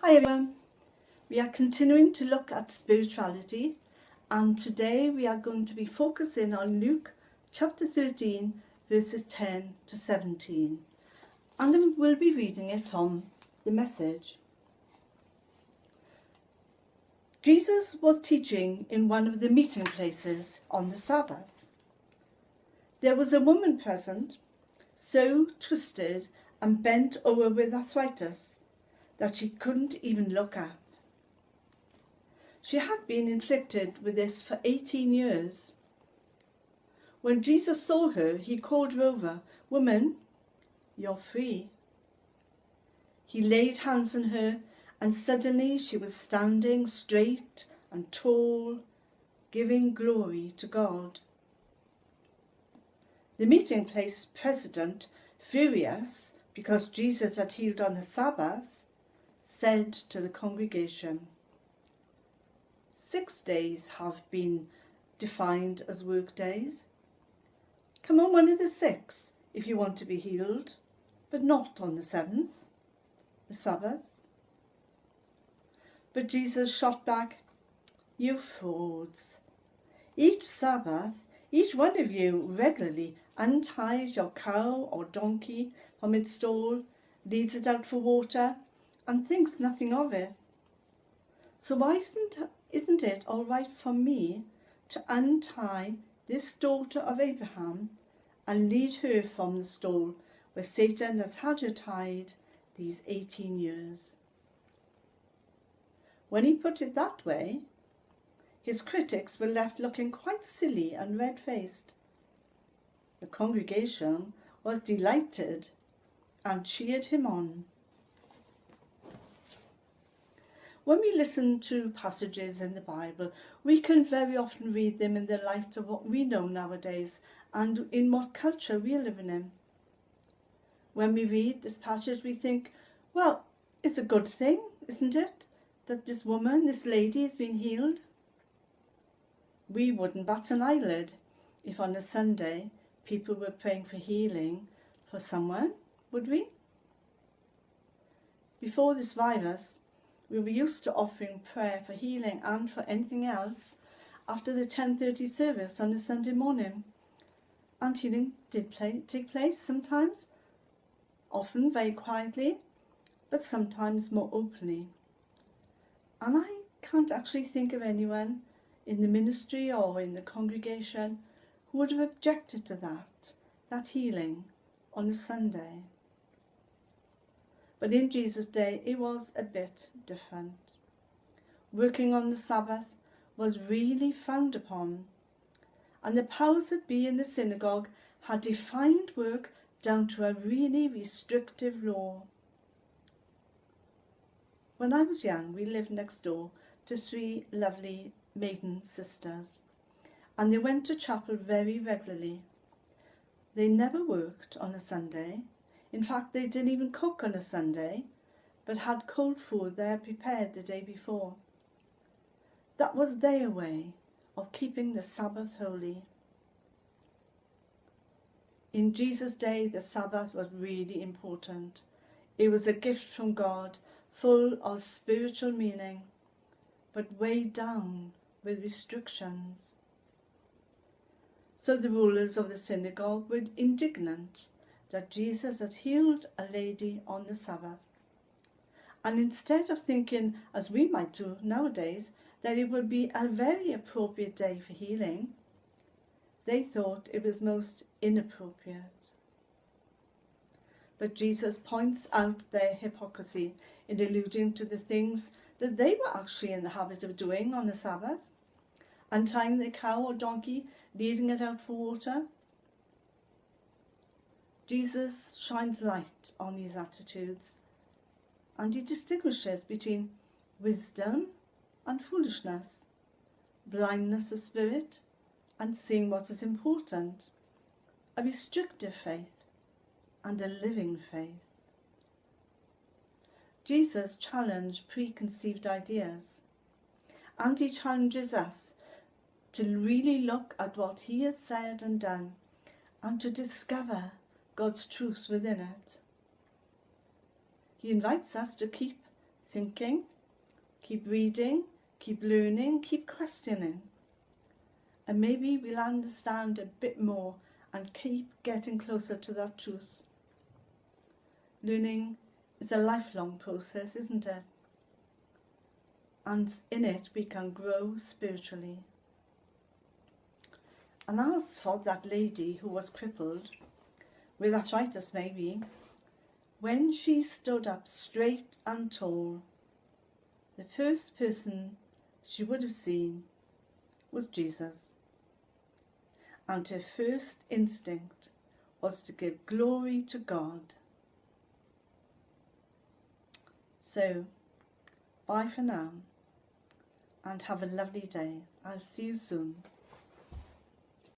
Hi everyone, we are continuing to look at spirituality, and today we are going to be focusing on Luke chapter 13 verses 10 to 17, and we'll be reading it from the Message. Jesus was teaching in one of the meeting places on the Sabbath. There was a woman present, so twisted and bent over with arthritis that she couldn't even look up. She had been inflicted with this for 18 years. When Jesus saw her, he called her over. "Woman, you're free." He laid hands on her, and suddenly she was standing straight and tall, giving glory to God. The meeting place president, furious because Jesus had healed on the Sabbath, said to the congregation, 6 days have been defined as work days. Come on one of the 6 if you want to be healed, but not on the 7th, the Sabbath. But Jesus shot back, "You frauds. Each Sabbath, each one of you regularly unties your cow or donkey from its stall, leads it out for water, and thinks nothing of it. So why isn't it all right for me to untie this daughter of Abraham and lead her from the stall where Satan has had her tied these 18 years? When he put it that way, his critics were left looking quite silly and red-faced. The congregation was delighted and cheered him on. When we listen to passages in the Bible, we can very often read them in the light of what we know nowadays and in what culture we are living in. When we read this passage, we think, well, it's a good thing, isn't it, that this woman, this lady, has been healed? We wouldn't bat an eyelid if on a Sunday people were praying for healing for someone, would we? Before this virus, we were used to offering prayer for healing and for anything else after the 10:30 service on a Sunday morning. And healing did take place sometimes, often very quietly, but sometimes more openly. And I can't actually think of anyone in the ministry or in the congregation who would have objected to that healing on a Sunday. But in Jesus' day, it was a bit different. Working on the Sabbath was really frowned upon, and the powers that be in the synagogue had defined work down to a really restrictive law. When I was young, we lived next door to 3 lovely maiden sisters, and they went to chapel very regularly. They never worked on a Sunday. In fact, they didn't even cook on a Sunday, but had cold food they had prepared the day before. That was their way of keeping the Sabbath holy. In Jesus' day, the Sabbath was really important. It was a gift from God, full of spiritual meaning, but weighed down with restrictions. So the rulers of the synagogue were indignant that Jesus had healed a lady on the Sabbath. And instead of thinking, as we might do nowadays, that it would be a very appropriate day for healing, they thought it was most inappropriate. But Jesus points out their hypocrisy in alluding to the things that they were actually in the habit of doing on the Sabbath, untying their cow or donkey, leading it out for water. Jesus shines light on these attitudes, and he distinguishes between wisdom and foolishness, blindness of spirit and seeing what is important, a restrictive faith and a living faith. Jesus challenged preconceived ideas, and he challenges us to really look at what he has said and done and to discover God's truth within it. He invites us to keep thinking, keep reading, keep learning, keep questioning. And maybe we'll understand a bit more and keep getting closer to that truth. Learning is a lifelong process, isn't it? And in it we can grow spiritually. And as for that lady who was crippled, with arthritis maybe, when she stood up straight and tall, the first person she would have seen was Jesus. And her first instinct was to give glory to God. So, bye for now, and have a lovely day. I'll see you soon.